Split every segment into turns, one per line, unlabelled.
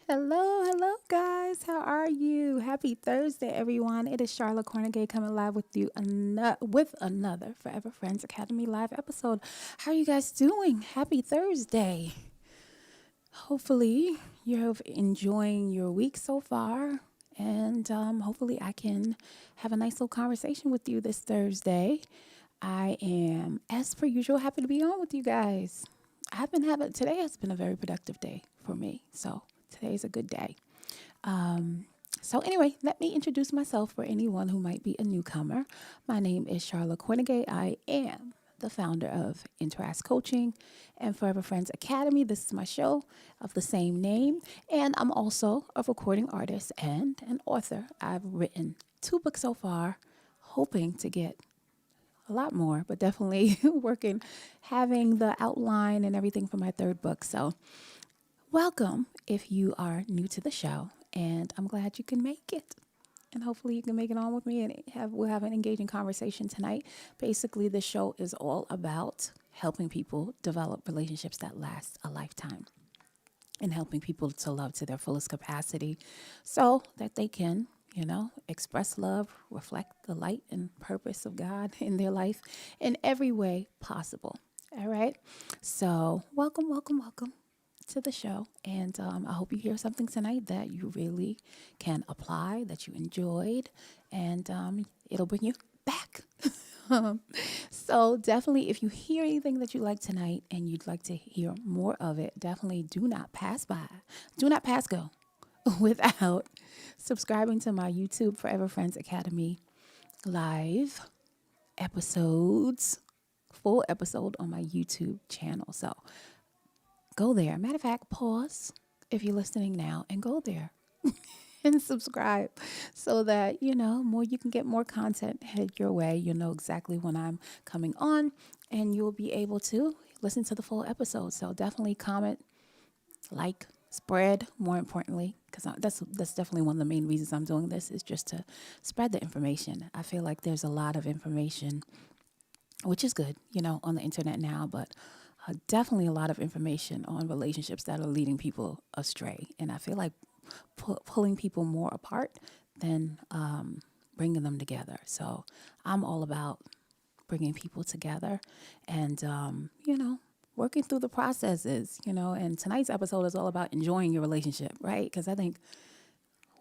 Hello, guys. How are you? Happy Thursday, everyone. It is Charlotte Cornegay coming live with you with another Forever Friends Academy live episode. How are you guys doing? Happy Thursday. Hopefully, you're enjoying your week so far, and hopefully, I can have a nice little conversation with you this Thursday. I am, as per usual, happy to be on with you guys. Today has been a very productive day for me, so today's a good day. So anyway, let me introduce myself for anyone who might be a newcomer. My name is Charlotte Cornegay. I am the founder of Interask Coaching and Forever Friends Academy. This is my show of the same name. And I'm also a recording artist and an author. I've written 2 books so far, hoping to get a lot more, but definitely having the outline and everything for my third book. So welcome if you are new to the show, and I'm glad you can make it. And hopefully you can make it on with me and we'll have an engaging conversation tonight. Basically, the show is all about helping people develop relationships that last a lifetime and helping people to love to their fullest capacity so that they can, express love, reflect the light and purpose of God in their life in every way possible. All right. So welcome to the show. And I hope you hear something tonight that you really can apply, that you enjoyed, and it'll bring you back. So definitely, if you hear anything that you like tonight and you'd like to hear more of it, definitely do not pass go without subscribing to my YouTube Forever Friends Academy live episodes, full episode on my YouTube channel. So go there. Matter of fact, pause if you're listening now and go there and subscribe so that, more you can get more content headed your way. You'll know exactly when I'm coming on and you'll be able to listen to the full episode. So definitely comment, like, spread, more importantly, because that's definitely one of the main reasons I'm doing this is just to spread the information. I feel like there's a lot of information, which is good, on the internet now, but definitely a lot of information on relationships that are leading people astray. And I feel like pulling people more apart than bringing them together. So I'm all about bringing people together and, working through the processes, and tonight's episode is all about enjoying your relationship, right? Because I think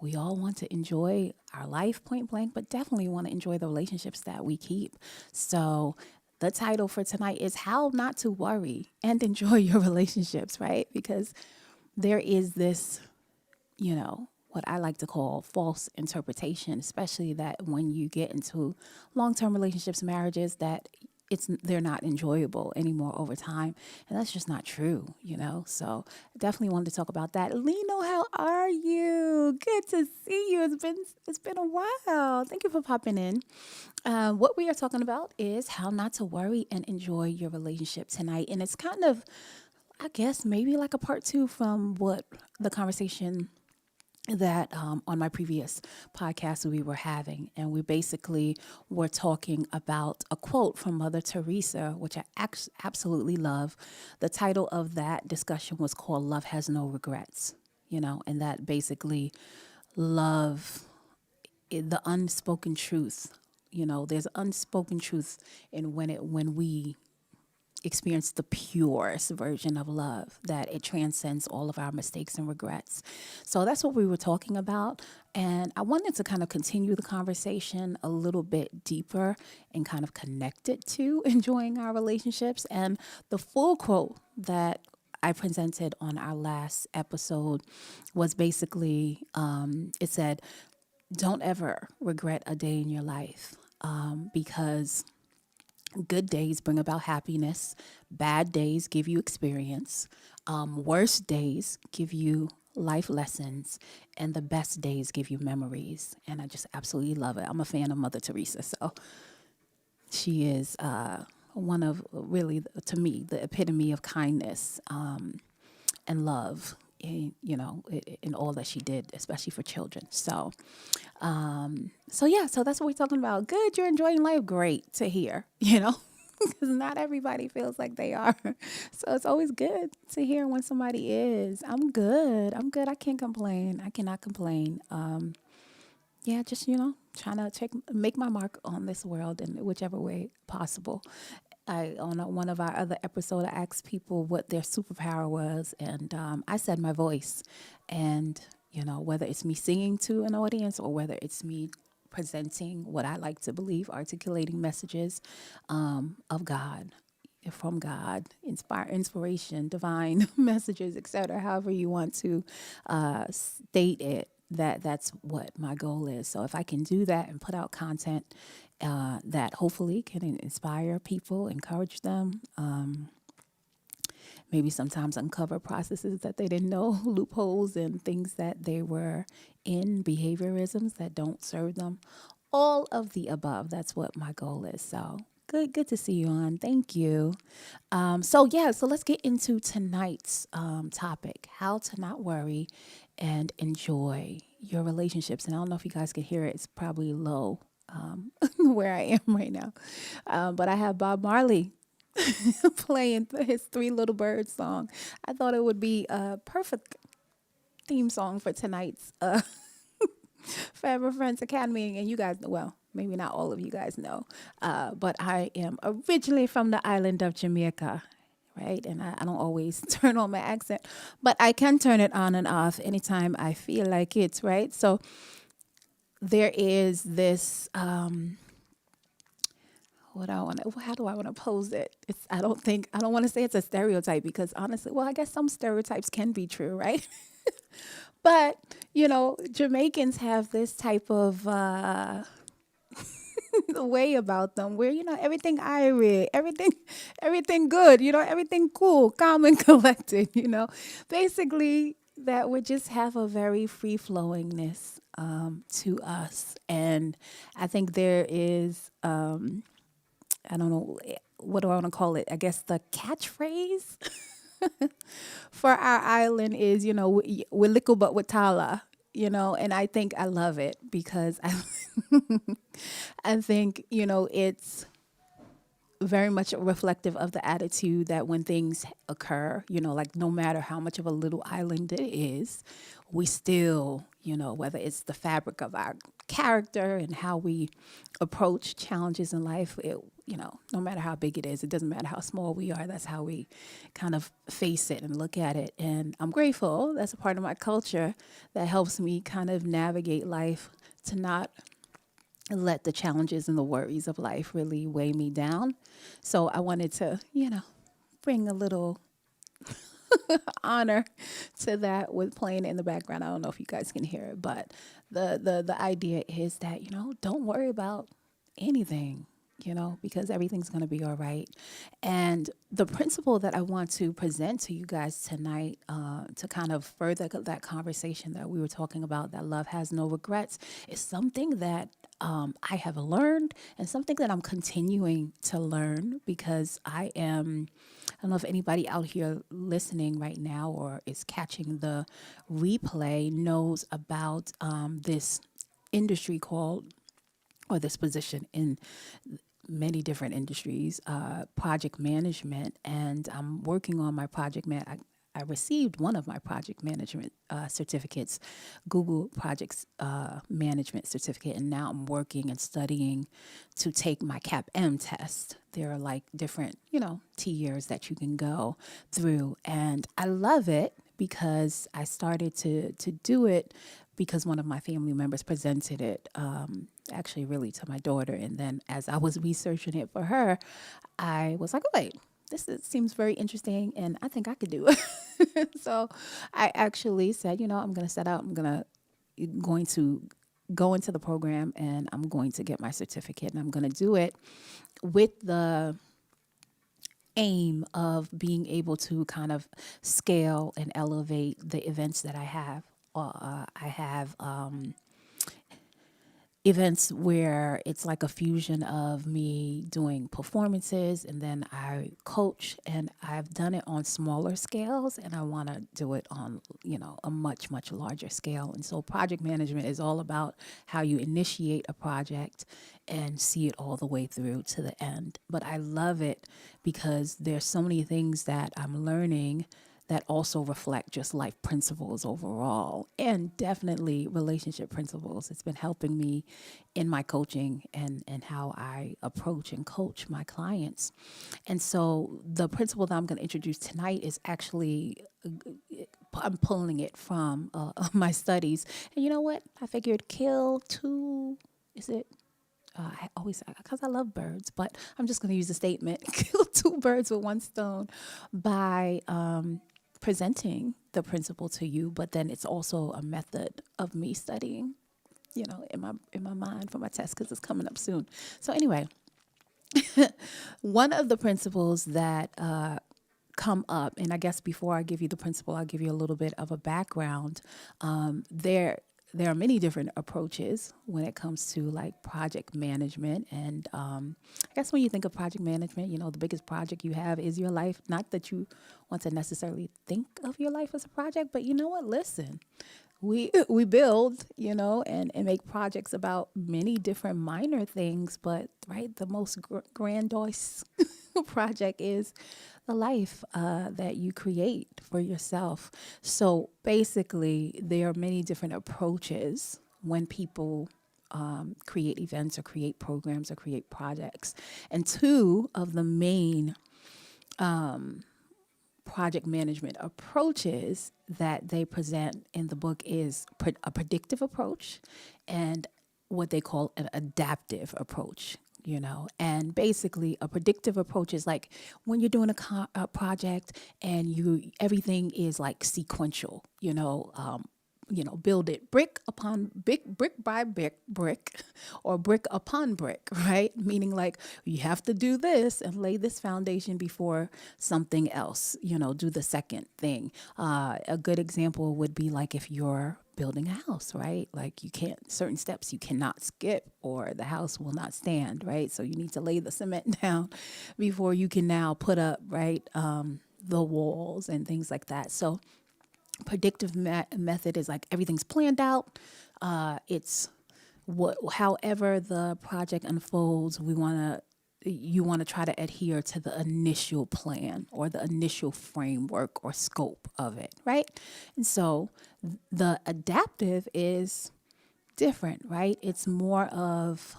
we all want to enjoy our life point blank, but definitely want to enjoy the relationships that we keep. So the title for tonight is How Not to Worry and Enjoy Your Relationships, right? Because there is this, what I like to call false interpretation, especially that when you get into long-term relationships, marriages, that they're not enjoyable anymore over time. And that's just not true, So I definitely wanted to talk about that. Lino, how are you? Good to see you. It's been a while. Thank you for popping in. What we are talking about is how not to worry and enjoy your relationship tonight. And it's kind of, I guess, maybe like a part two from what the conversation that on my previous podcast we were having, and we basically were talking about a quote from Mother Teresa, which I absolutely love. The title of that discussion was called "Love Has No Regrets," and that basically love, the unspoken truth. There's unspoken truth in when we experience the purest version of love, that it transcends all of our mistakes and regrets. So that's what we were talking about. And I wanted to kind of continue the conversation a little bit deeper and kind of connect it to enjoying our relationships. And the full quote that I presented on our last episode was basically, it said, don't ever regret a day in your life, because good days bring about happiness. Bad days give you experience. Worst days give you life lessons. And the best days give you memories. And I just absolutely love it. I'm a fan of Mother Teresa. So she is one of, really, to me, the epitome of kindness and love. In all that she did, especially for children. So yeah, so that's what we're talking about. Good, you're enjoying life. Great to hear, because not everybody feels like they are. So it's always good to hear when somebody is. I'm good. I'm good. I can't complain. I cannot complain. Yeah, just trying to make my mark on this world in whichever way possible. I on one of our other episodes, I asked people what their superpower was, and I said my voice, and whether it's me singing to an audience or whether it's me presenting what I like to believe, articulating messages of God, from God, inspiration, divine messages, etc. However you want to state it, that's what my goal is. So if I can do that and put out content that hopefully can inspire people, encourage them, maybe sometimes uncover processes that they didn't know, loopholes and things that they were in, behaviorisms that don't serve them. All of the above. That's what my goal is. So good to see you on. Thank you. So let's get into tonight's topic: how to not worry and enjoy your relationships. And I don't know if you guys can hear it; it's probably low where I am right now. But I have Bob Marley playing his Three Little Birds song. I thought it would be a perfect theme song for tonight's Forever Friends Academy. And you guys, well, maybe not all of you guys know, but I am originally from the island of Jamaica, right? And I don't always turn on my accent, but I can turn it on and off anytime I feel like it, right? So there is this, how do I want to pose it? I don't want to say it's a stereotype because honestly, well, I guess some stereotypes can be true, right? But, Jamaicans have this type of way about them where, everything Irish, everything good, everything cool, calm and collected, Basically, that would just have a very free flowingness to us. And I think there is, I don't know, what do I want to call it? I guess the catchphrase for our island is, we're little but with tala, and I think I love it because I think, it's very much reflective of the attitude that when things occur, like no matter how much of a little island it is, we still, whether it's the fabric of our character and how we approach challenges in life, no matter how big it is, it doesn't matter how small we are, that's how we kind of face it and look at it. And I'm grateful. That's a part of my culture that helps me kind of navigate life, to not let the challenges and the worries of life really weigh me down. So I wanted to, bring a little honor to that with playing in the background. I don't know if you guys can hear it, but the idea is that, don't worry about anything, because everything's going to be all right. And the principle that I want to present to you guys tonight, to kind of further that conversation that we were talking about, that love has no regrets, is something that I have learned and something that I'm continuing to learn because I don't know if anybody out here listening right now or is catching the replay knows about this industry called, or this position in many different industries, project management. And I'm working on my I received one of my project management certificates, Google Projects Management Certificate, and now I'm working and studying to take my CAP-M test. There are like different, tiers that you can go through, and I love it because I started to do it because one of my family members presented it, actually really to my daughter, and then as I was researching it for her, I was like, oh, wait. Seems very interesting, and I think I could do it. So I actually said, I'm going to set out. I'm going to go into the program, and I'm going to get my certificate, and I'm going to do it with the aim of being able to kind of scale and elevate the events that I have. events where it's like a fusion of me doing performances and then I coach, and I've done it on smaller scales and I want to do it on, a much, much larger scale. And so project management is all about how you initiate a project and see it all the way through to the end. But I love it because there's so many things that I'm learning that also reflect just life principles overall, and definitely relationship principles. It's been helping me in my coaching and how I approach and coach my clients. And so the principle that I'm going to introduce tonight is actually, I'm pulling it from my studies. And you know what? I figured kill two, is it? I always, because I love birds, but I'm just going to use the statement, kill two birds with one stone by presenting the principle to you, but then it's also a method of me studying, in my mind for my test because it's coming up soon. So anyway, one of the principles that come up, and I guess before I give you the principle, I'll give you a little bit of a background. There are many different approaches when it comes to like project management. And I guess when you think of project management, the biggest project you have is your life. Not that you want to necessarily think of your life as a project, but you know what? Listen, we build, and make projects about many different minor things. But right, the most grandiose project is the life that you create for yourself. So basically, there are many different approaches when people create events or create programs or create projects. And two of the main project management approaches that they present in the book is a predictive approach and what they call an adaptive approach. And basically a predictive approach is like when you're doing a project and everything is like sequential, build it brick upon brick by brick, or brick upon brick, right? Meaning like you have to do this and lay this foundation before something else, do the second thing. A good example would be like if you're building a house, right? Like certain steps you cannot skip or the house will not stand, right? So you need to lay the cement down before you can now put up, right, the walls and things like that. So predictive method is like everything's planned out. It's however the project unfolds, you want to try to adhere to the initial plan or the initial framework or scope of it, right? And so the adaptive is different, right? It's more of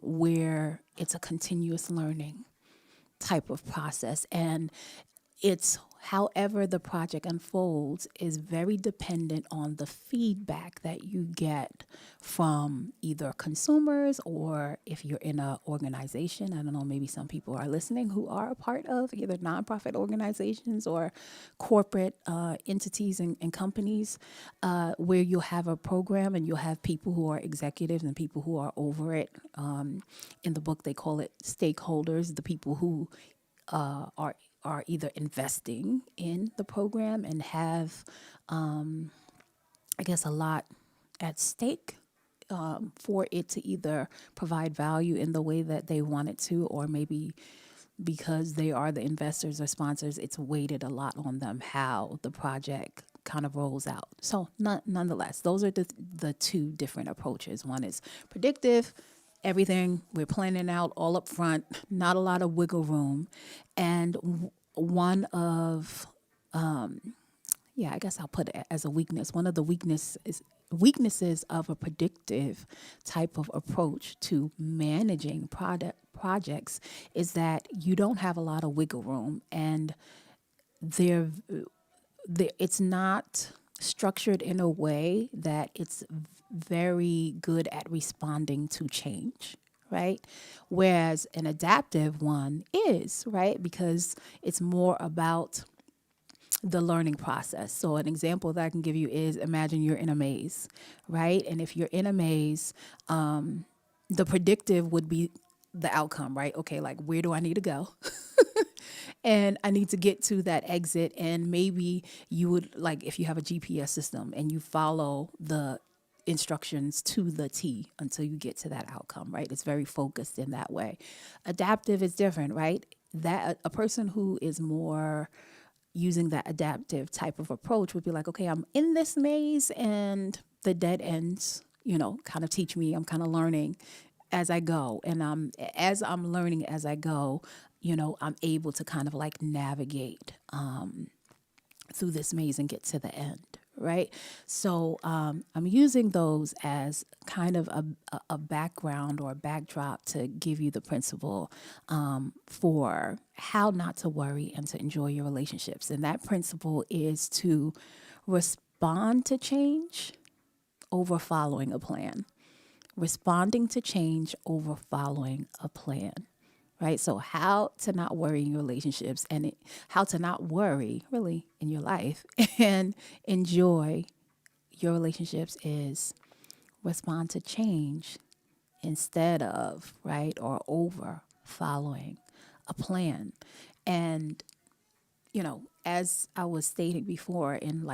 where it's a continuous learning type of process, and it's however the project unfolds is very dependent on the feedback that you get from either consumers, or if you're in an organization, I don't know, maybe some people are listening who are a part of either nonprofit organizations or corporate entities and companies, where you'll have a program and you'll have people who are executives and people who are over it. In the book, they call it stakeholders, the people who are either investing in the program and have, I guess, a lot at stake for it to either provide value in the way that they want it to, or maybe because they are the investors or sponsors, it's weighted a lot on them how the project kind of rolls out. So nonetheless, those are the two different approaches. One is predictive, everything we're planning out all up front, not a lot of wiggle room. And one of, I guess I'll put it as a weakness. One of the weaknesses of a predictive type of approach to managing projects is that you don't have a lot of wiggle room, and it's not structured in a way that it's very good at responding to change, right? Whereas an adaptive one is, right? Because it's more about the learning process. So an example that I can give you is, imagine you're in a maze, right? And if you're in a maze, the predictive would be the outcome, right? Okay, like where do I need to go? And I need to get to that exit. And maybe you would, like, if you have a GPS system and you follow instructions to the T until you get to that outcome, right? It's very focused in that way. Adaptive is different, right? That a person who is more using that adaptive type of approach would be like, okay, I'm in this maze and the dead ends, kind of teach me. I'm kind of learning as I go. And as I'm learning as I go, I'm able to kind of like navigate through this maze and get to the end. Right. So I'm using those as kind of a background or a backdrop to give you the principle for how not to worry and to enjoy your relationships. And that principle is to respond to change over following a plan. Responding to change over following a plan. Right. So how to not worry in your relationships and how to not worry really in your life and enjoy your relationships is respond to change instead of, right, or over following a plan. And, as I was stating before in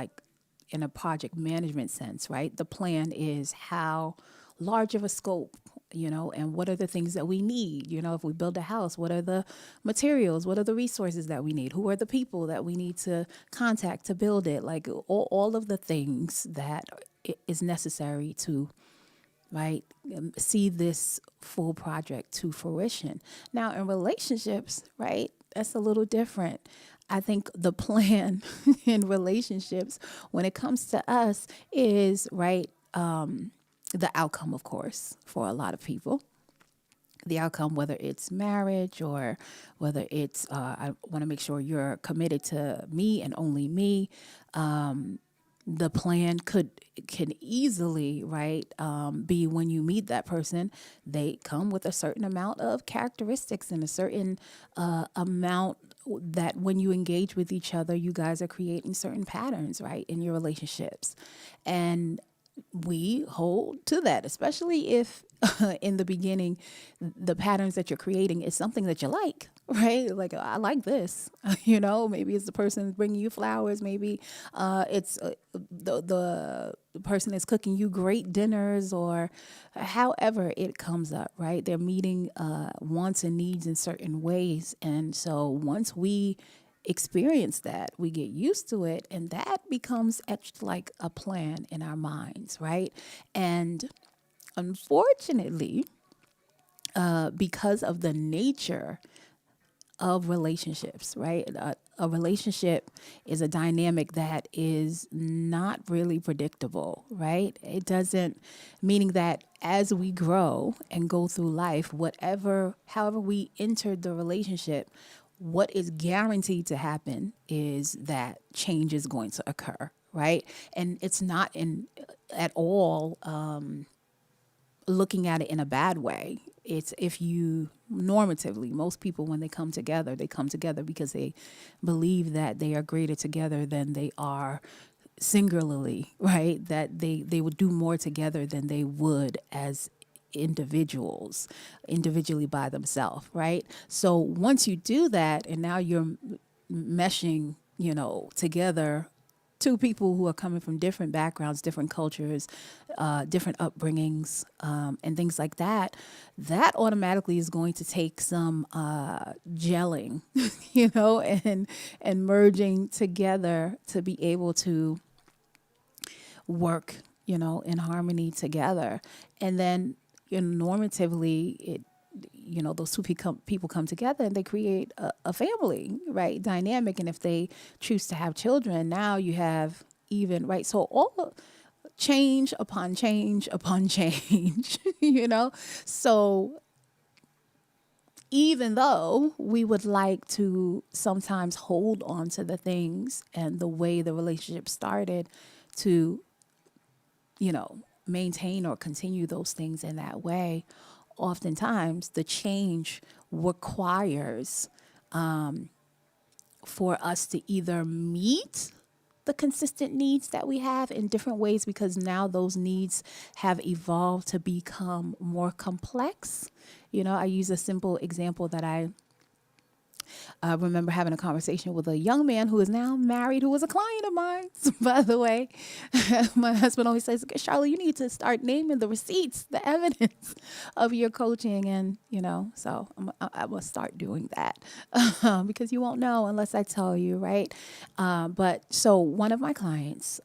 a project management sense, right, the plan is how large of a scope, and what are the things that we need? If we build a house, what are the materials? What are the resources that we need? Who are the people that we need to contact to build it? Like all of the things that is necessary to, right, see this full project to fruition. Now, in relationships, right, that's a little different. I think the plan in relationships, when it comes to us, is, right, the outcome, of course, for a lot of people. The outcome, whether it's marriage or whether it's, I want to make sure you're committed to me and only me. The plan can easily, right, be when you meet that person, they come with a certain amount of characteristics and a certain amount that when you engage with each other, you guys are creating certain patterns, right, in your relationships. And we hold to that, especially if in the beginning, the patterns that you're creating is something that you like, right? Like, I like this, maybe it's the person bringing you flowers. Maybe it's the person that's cooking you great dinners, or however it comes up, right? They're meeting wants and needs in certain ways. And so once we experience that, we get used to it, and that becomes etched like a plan in our minds, right? And unfortunately, because of the nature of relationships, right? A relationship is a dynamic that is not really predictable, right? It doesn't, meaning that as we grow and go through life, however we entered the relationship, what is guaranteed to happen is that change is going to occur, right? And it's not at all looking at it in a bad way. It's if you normatively, most people when they come together because they believe that they are greater together than they are singularly, right? That they would do more together than they would as individually by themselves, right? So once you do that, and now you're meshing, together, two people who are coming from different backgrounds, different cultures, different upbringings, and things like that, that automatically is going to take some gelling, and merging together to be able to work, in harmony together. And then, normatively, those two people come together and they create a family, right, dynamic. And if they choose to have children, now you have even, right, so all change upon change upon change, So even though we would like to sometimes hold on to the things and the way the relationship started to, maintain or continue those things in that way, oftentimes the change requires for us to either meet the consistent needs that we have in different ways, because now those needs have evolved to become more complex. I use a simple example that I I remember having a conversation with a young man who is now married, who was a client of mine, by the way. My husband always says, okay, Charlotte, you need to start naming the receipts, the evidence of your coaching. And, so I will start doing that because you won't know unless I tell you, right? But so one of my clients,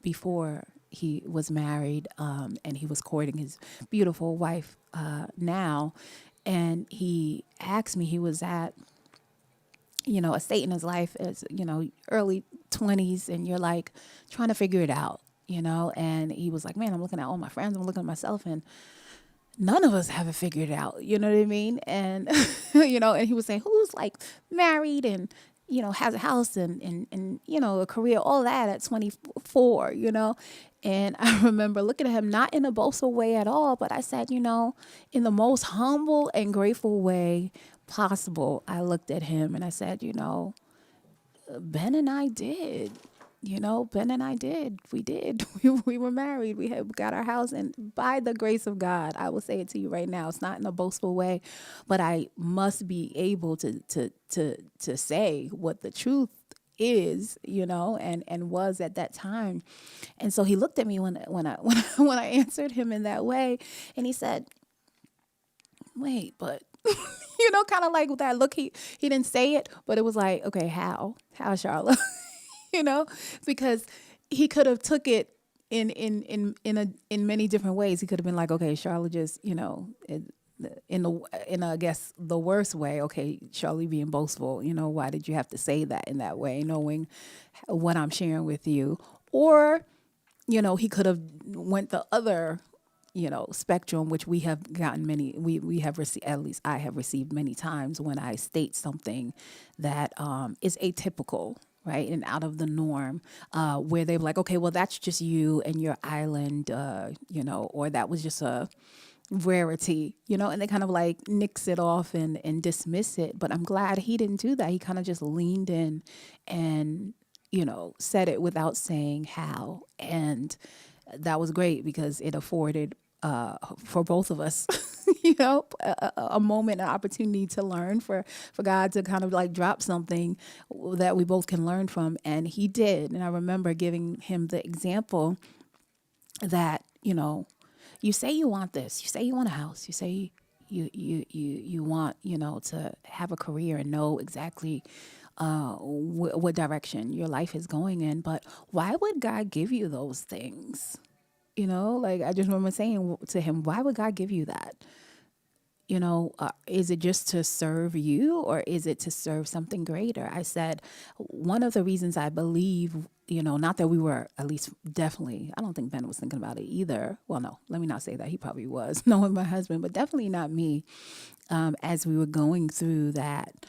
before he was married, and he was courting his beautiful wife now, and he asked me, he was at a state in his life as, early 20s, and you're like trying to figure it out, and he was like, man, I'm looking at all my friends, I'm looking at myself, and none of us have it figured out. You know what I mean? And, and he was saying, who's like married and, has a house and, a career, all that at 24, And I remember looking at him, not in a boastful way at all, but I said, in the most humble and grateful way possible, I looked at him and I said, Ben and I did. Ben and I did. We did. We were married. We got our house. And by the grace of God, I will say it to you right now. It's not in a boastful way, but I must be able to say what the truth is, and was at that time. And so he looked at me when I answered him in that way, and he said, wait, but kind of like with that look, he didn't say it, but it was like, okay, how Charlotte, because he could have took it in many different ways. He could have been like, okay, Charlotte just, in I guess the worst way, okay, Charlotte being boastful, why did you have to say that in that way, knowing what I'm sharing with you? Or, he could have went the other spectrum, which we have gotten many, we have received, at least I have received many times when I state something that is atypical, right, and out of the norm, where they're like, okay, well, that's just you and your island, or that was just a rarity, and they kind of like nix it off and dismiss it. But I'm glad he didn't do that. He kind of just leaned in and, said it without saying how. And that was great because it afforded for both of us, a moment, an opportunity to learn, for God to kind of like drop something that we both can learn from. And he did. And I remember giving him the example that, you say you want this, you say you want a house, you say you want, to have a career and know exactly what direction your life is going in. But why would God give you those things? Like I just remember saying to him, why would God give you that? Is it just to serve you, or is it to serve something greater? I said, one of the reasons I believe, not that we were, at least definitely, I don't think Ben was thinking about it either. Well, no, let me not say that. He probably was, knowing my husband, but definitely not me. As we were going through that,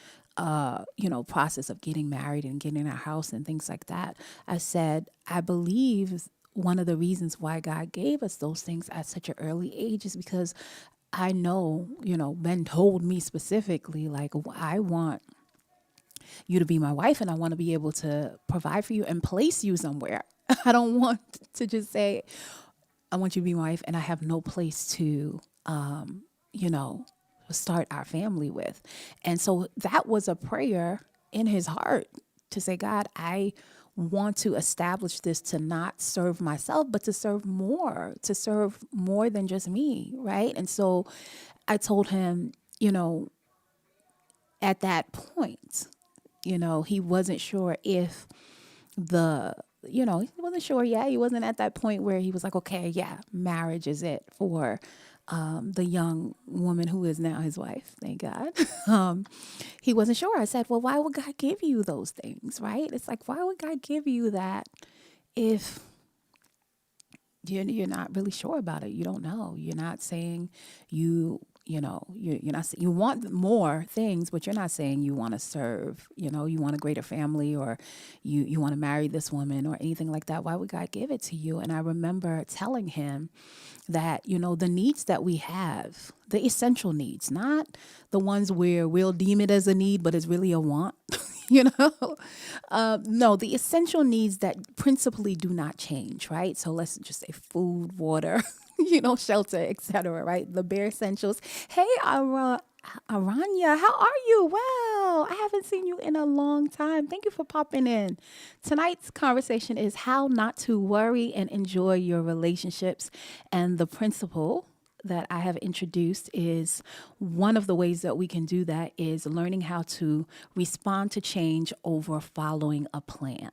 process of getting married and getting our house and things like that, I said, I believe one of the reasons why God gave us those things at such an early age is because I know, Ben told me specifically, like, I want you to be my wife and I want to be able to provide for you and place you somewhere. I don't want to just say, I want you to be my wife and I have no place to, start our family with. And so that was a prayer in his heart to say, God, I want to establish this to not serve myself, but to serve more than just me, right? And so I told him, at that point, he wasn't sure if he wasn't sure yet. He wasn't at that point where he was like, okay, yeah, marriage is it for the young woman who is now his wife, thank God. He wasn't sure. I said, well, why would God give you those things, right? It's like, why would God give you that if you're not really sure about it? You don't know. You're not saying you're not, you want more things, but you're not saying you want to serve, you want a greater family, or you want to marry this woman or anything like that. Why would God give it to you? And I remember telling him that, the needs that we have, the essential needs, not the ones where we'll deem it as a need, but it's really a want, no, the essential needs that principally do not change, right? So let's just say food, water, shelter, etc., right? The bare essentials. Hey, Ira, Aranya, how are you? Well, I haven't seen you in a long time. Thank you for popping in. Tonight's conversation is how not to worry and enjoy your relationships. And the principle that I have introduced is one of the ways that we can do that is learning how to respond to change over following a plan.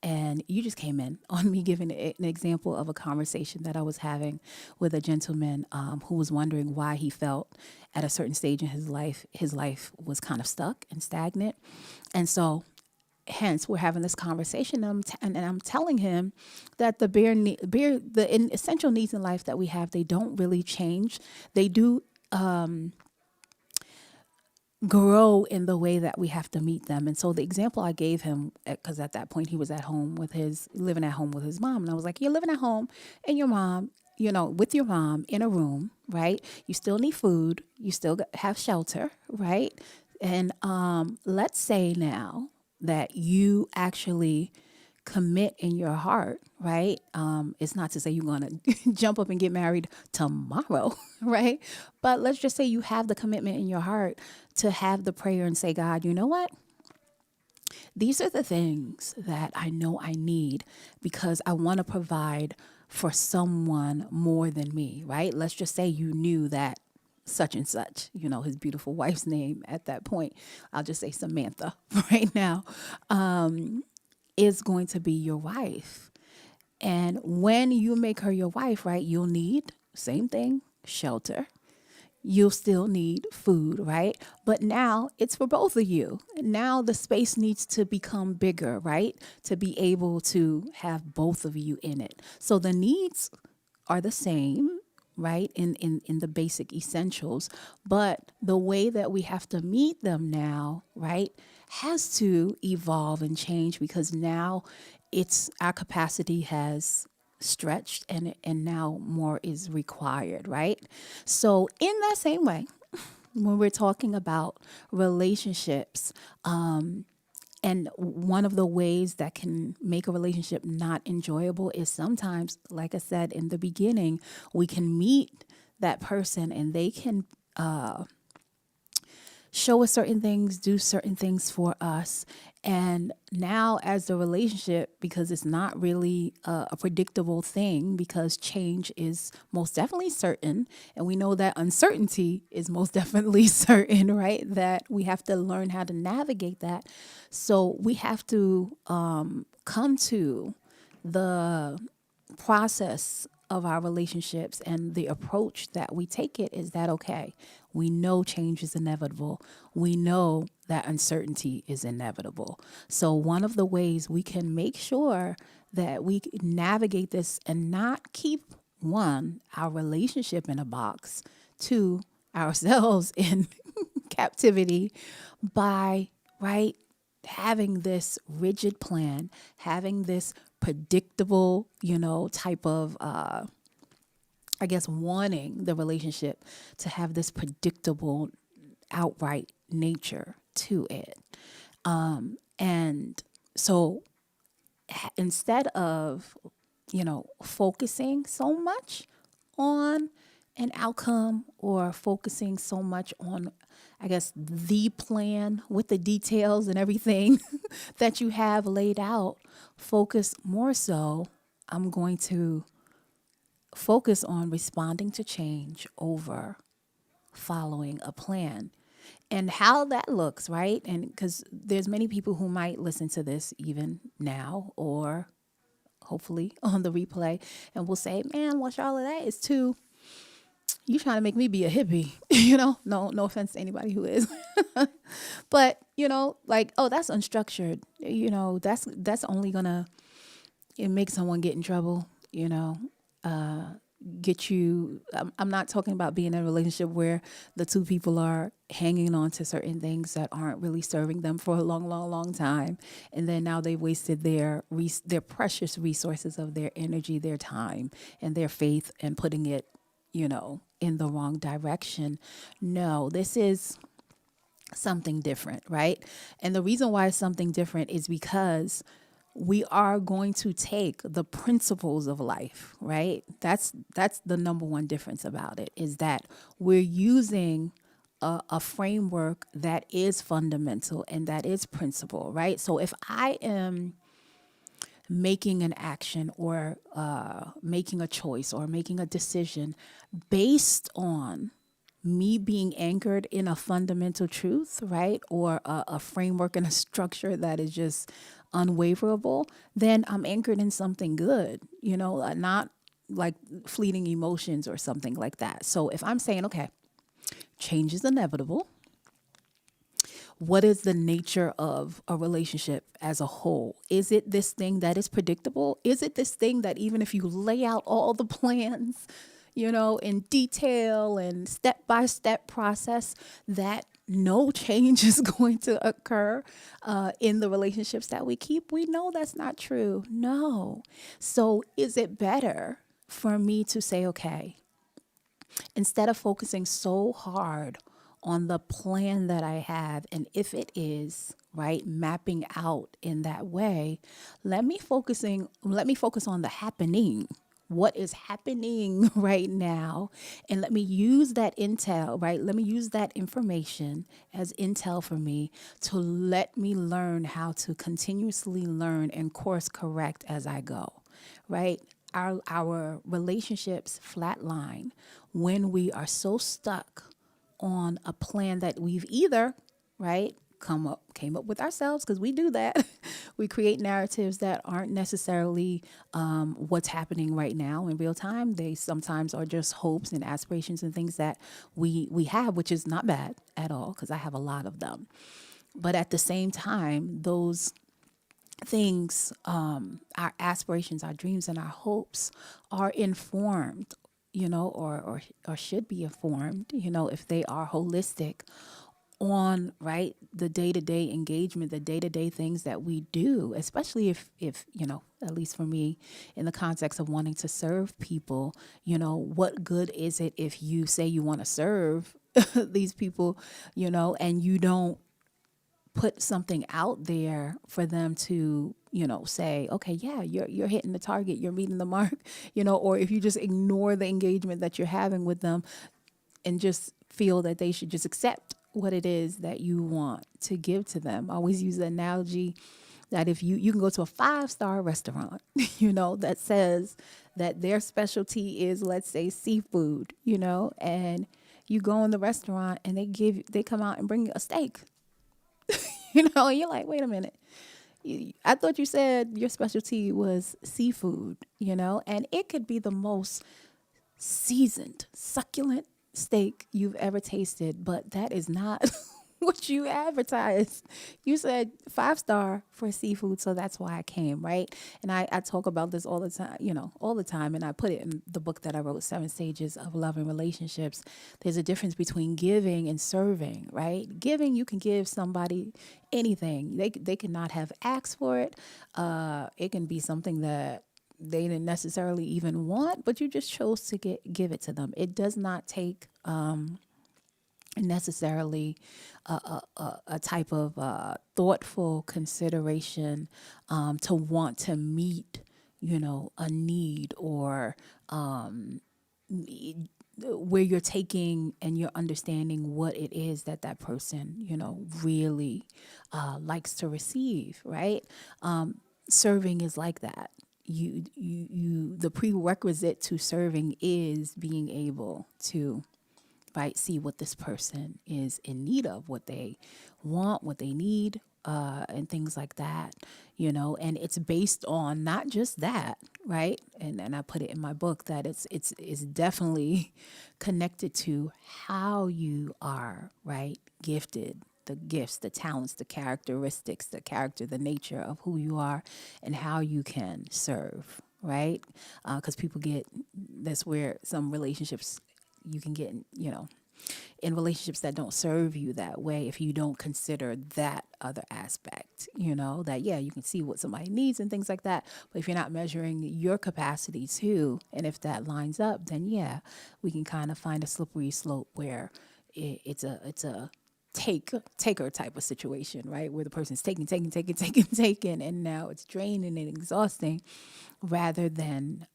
And you just came in on me giving an example of a conversation that I was having with a gentleman who was wondering why he felt at a certain stage in his life was kind of stuck and stagnant. And so hence we're having this conversation and I'm telling him that the essential needs in life that we have, they don't really change. They do grow in the way that we have to meet them. And so the example I gave him, because at that point he was living at home with his mom. And I was like, you're living at home and your mom, with your mom in a room, right? You still need food. You still have shelter, right? And let's say now that you actually commit in your heart, right? It's not to say you're going to jump up and get married tomorrow, right? But let's just say you have the commitment in your heart to have the prayer and say, God, you know what? These are the things that I know I need because I want to provide for someone more than me, right? Let's just say you knew that such and such, his beautiful wife's name at that point. I'll just say Samantha right now. Is going to be your wife. And when you make her your wife, right, you'll need, same thing, shelter. You'll still need food, right? But now it's for both of you. Now the space needs to become bigger, right? To be able to have both of you in it. So the needs are the same, right, in the basic essentials. But the way that we have to meet them now, right, has to evolve and change because now our capacity has stretched and now more is required, right? So in that same way, when we're talking about relationships, and one of the ways that can make a relationship not enjoyable is sometimes, like I said in the beginning, we can meet that person and they can show us certain things, do certain things for us. And now as the relationship, because it's not really a predictable thing, because change is most definitely certain. And we know that uncertainty is most definitely certain, right? That we have to learn how to navigate that. So we have to come to the process of our relationships and the approach that we take it is that, okay, we know change is inevitable. We know that uncertainty is inevitable. So one of the ways we can make sure that we navigate this and not keep our relationship in a box, ourselves in captivity by, right, having this rigid plan, having this predictable, type of, wanting the relationship to have this predictable, outright nature to it. And so instead of, focusing so much on an outcome or focusing so much on, the plan with the details and everything that you have laid out, focus more so. I'm going to focus on responding to change over following a plan and how that looks, right? And because there's many people who might listen to this even now or hopefully on the replay and will say, man, well, Charlotte, that is too, you trying to make me be a hippie, no offense to anybody who is, but oh, that's unstructured, that's only gonna, it makes someone get in trouble, get you, I'm not talking about being in a relationship where the two people are hanging on to certain things that aren't really serving them for a long, long, long time. And then now they've wasted their precious resources of their energy, their time, and their faith and putting it, in the wrong direction. No, this is something different, right? And the reason why it's something different is because we are going to take the principles of life, right? That's the number one difference about it is that we're using a framework that is fundamental and that is principle, right? So if I am making an action or making a choice or making a decision based on me being anchored in a fundamental truth, right? Or a framework and a structure that is just unwaverable, then I'm anchored in something good, not like fleeting emotions or something like that. So if I'm saying, okay, change is inevitable, what is the nature of a relationship as a whole? Is it this thing that is predictable? Is it this thing that even if you lay out all the plans, in detail and step by step process, that no change is going to occur in the relationships that we keep? We know that's not true. No. So is it better for me to say, okay, instead of focusing so hard on the plan that I have, and if it is right mapping out in that way, let me focus on the happening, what is happening right now, and let me use that intel, right? Let me use that information as intel for me to let me learn how to continuously learn and course correct as I go, right? Our relationships flatline when we are so stuck on a plan that we've either, right, came up with ourselves, because we do that. We create narratives that aren't necessarily what's happening right now in real time. They sometimes are just hopes and aspirations and things that we have, which is not bad at all, because I have a lot of them. But at the same time, those things, our aspirations, our dreams, and our hopes are informed, or should be informed, if they are holistic on, right, the day-to-day engagement, the day-to-day things that we do, especially if at least for me, in the context of wanting to serve people, what good is it if you say you want to serve these people, and you don't put something out there for them to, say, okay, yeah, you're hitting the target, you're meeting the mark, or if you just ignore the engagement that you're having with them and just feel that they should just accept what it is that you want to give to them. I always use the analogy that if you can go to a 5-star restaurant, that says that their specialty is, let's say, seafood, and you go in the restaurant and they come out and bring you a steak. And you're like, wait a minute. I thought you said your specialty was seafood, and it could be the most seasoned, succulent steak you've ever tasted, but that is not what you advertised. You said 5-star for seafood, so that's why I came, right? And I talk about this all the time, and I put it in the book that I wrote, 7 Stages of Love and Relationships. There's a difference between giving and serving, right? Giving, you can give somebody anything. They cannot have asked for it. It can be something that they didn't necessarily even want, but you just chose to give it to them. It does not take necessarily a type of thoughtful consideration to want to meet, a need, or where you're taking and you're understanding what it is that person, really likes to receive, right? Serving is like that. The prerequisite to serving is being able to, right, see what this person is in need of, what they want, what they need, and things like that, and it's based on not just that, right? And I put it in my book that it's definitely connected to how you are, right, gifted, the gifts, the talents, the characteristics, the character, the nature of who you are, and how you can serve, right? Because that's where some relationships you can get, in relationships that don't serve you that way, if you don't consider that other aspect, that, yeah, you can see what somebody needs and things like that. But if you're not measuring your capacity too, and if that lines up, then yeah, we can kind of find a slippery slope where it's a taker type of situation, right? Where the person's taking, and now it's draining and exhausting, rather than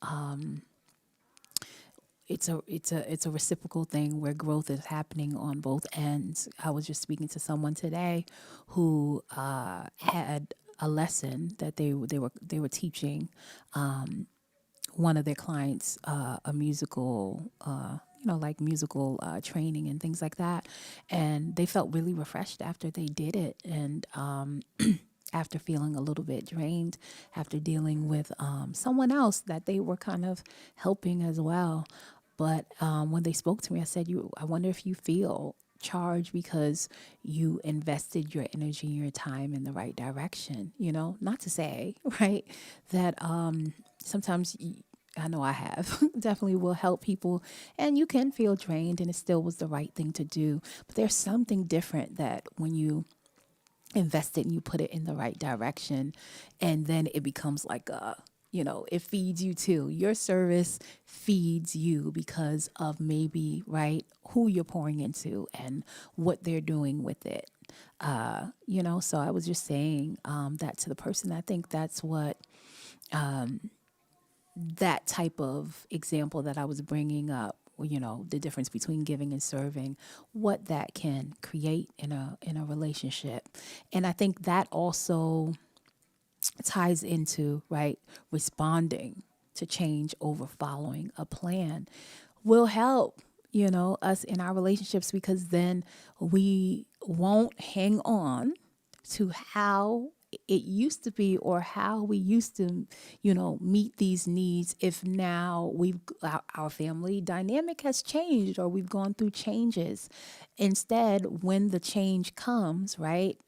it's a reciprocal thing where growth is happening on both ends. I was just speaking to someone today who had a lesson that they were teaching one of their clients a musical, like musical training and things like that. And they felt really refreshed after they did it. And after feeling a little bit drained, after dealing with someone else that they were kind of helping as well. But when they spoke to me, I said, I wonder if you feel charged because you invested your energy and your time in the right direction, not to say, right, that sometimes I know I have definitely will help people and you can feel drained and it still was the right thing to do. But there's something different that when you invest it and you put it in the right direction and then it becomes like it feeds you too. Your service feeds you because of maybe, right, who you're pouring into and what they're doing with it. So I was just saying that to the person. I think that's what that type of example that I was bringing up, the difference between giving and serving, what that can create in a relationship. And I think that also ties into, right, responding to change over following a plan will help, us in our relationships because then we won't hang on to how it used to be or how we used to, meet these needs if now our family dynamic has changed or we've gone through changes. Instead, when the change comes, right,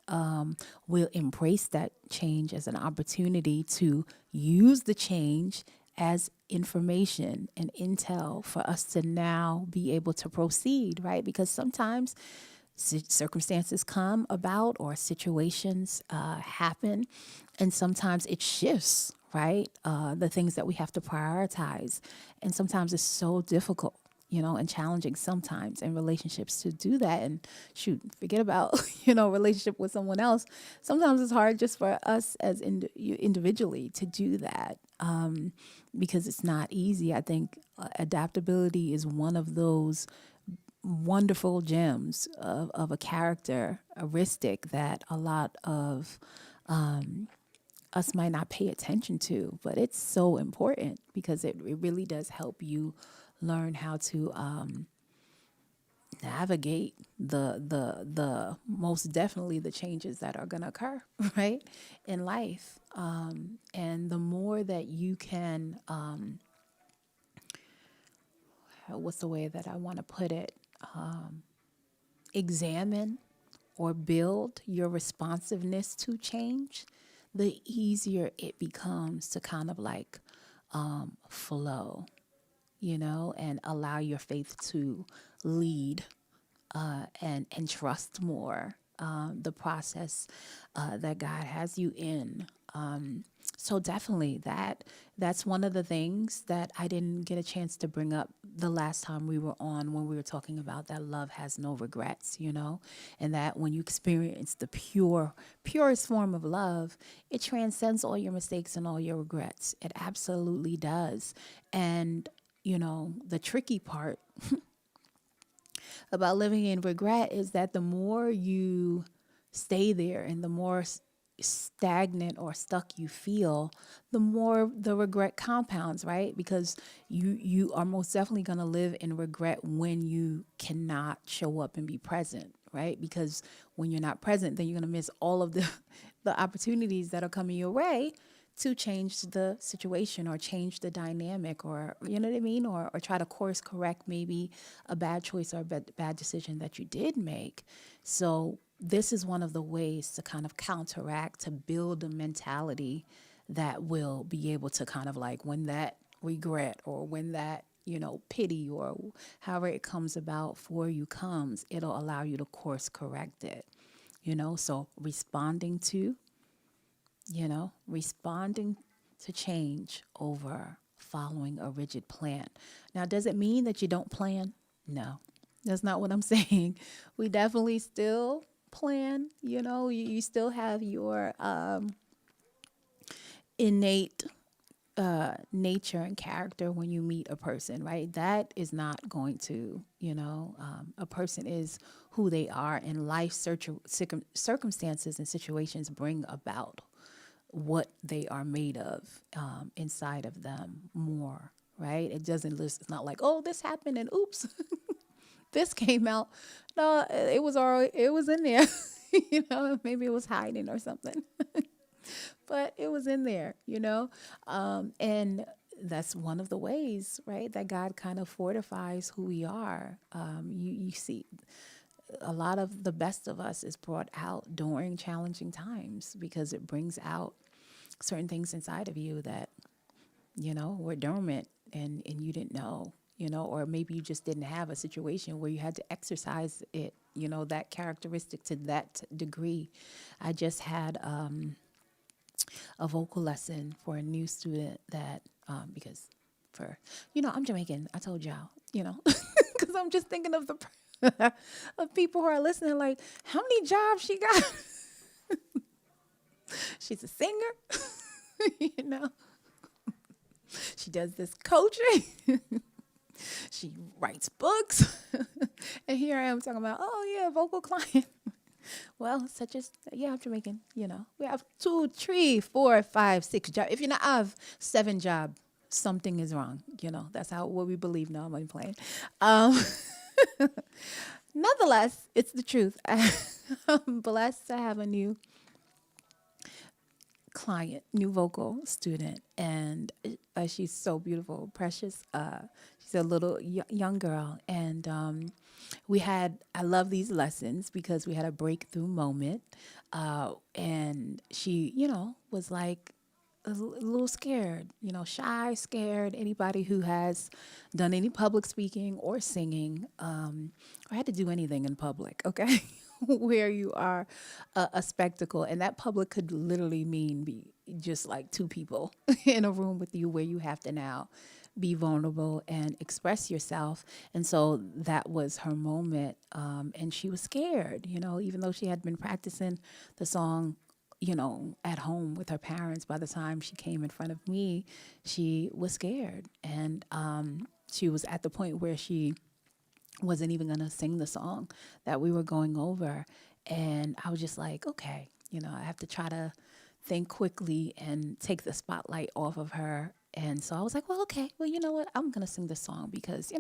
we'll embrace that change as an opportunity to use the change as information and intel for us to now be able to proceed, right? Because sometimes circumstances come about or situations happen, and sometimes it shifts, right? The things that we have to prioritize. And sometimes it's so difficult, and challenging sometimes in relationships to do that. And shoot, forget about, relationship with someone else. Sometimes it's hard just for us as individually to do that because it's not easy. I think adaptability is one of those wonderful gems of a characteristic that a lot of us might not pay attention to, but it's so important because it really does help you learn how to navigate the most definitely the changes that are going to occur right in life, and the more that you can what's the way that I want to put it, examine or build your responsiveness to change, the easier it becomes to kind of like flow, and allow your faith to lead and trust more the process that God has you in. So definitely that's one of the things that I didn't get a chance to bring up the last time we were on when we were talking about that love has no regrets, and that when you experience the purest form of love, it transcends all your mistakes and all your regrets. It absolutely does. And, the tricky part about living in regret is that the more you stay there and the more stagnant or stuck you feel, the more the regret compounds, right? Because you are most definitely going to live in regret when you cannot show up and be present, right? Because when you're not present, then you're going to miss all of the the opportunities that are coming your way to change the situation or change the dynamic, or you know what I mean, or try to course correct maybe a bad choice or a bad decision that you did make. So this is one of the ways to kind of counteract, to build a mentality that will be able to kind of like when that regret or when that pity or however it comes about for you comes, it'll allow you to course correct it. So responding to change over following a rigid plan. Now, does it mean that you don't plan? No, that's not what I'm saying. We definitely still plan. You still have your innate nature and character when you meet a person, right? That is not going to, a person is who they are, and life circumstances and situations bring about what they are made of inside of them more, right? It doesn't list, it's not like, oh, this happened and oops, this came out. No, it was already, it was in there. Maybe it was hiding or something, but it was in there, and that's one of the ways, right, that God kind of fortifies who we are. You see, a lot of the best of us is brought out during challenging times because it brings out certain things inside of you that, were dormant and you didn't know, or maybe you just didn't have a situation where you had to exercise it, that characteristic to that degree. I just had a vocal lesson for a new student that, because I'm Jamaican, I told y'all, because I'm just thinking of of people who are listening, like, how many jobs she got? She's a singer, you know. She does this coaching. She writes books. And here I am talking about, oh yeah, vocal client. Well, such as, yeah, I'm Jamaican, We have 2, 3, 4, 5, 6 jobs. If you not have 7 jobs, something is wrong. That's what we believe. No, I'm only playing. Nonetheless, it's the truth. I'm blessed to have a new client, new vocal student, and she's so beautiful, precious. She's a little young girl, and I love these lessons because we had a breakthrough moment, and she, was like a little scared, shy, scared. Anybody who has done any public speaking or singing, or had to do anything in public, okay? Where you are a spectacle, and that public could literally mean be just like 2 people in a room with you, where you have to now be vulnerable and express yourself. And so that was her moment, and she was scared, even though she had been practicing the song, at home with her parents. By the time she came in front of me, she was scared, and she was at the point where she wasn't even going to sing the song that we were going over. And I was just like, okay, I have to try to think quickly and take the spotlight off of her. And so I was like, well, okay, well, you know what? I'm going to sing this song because,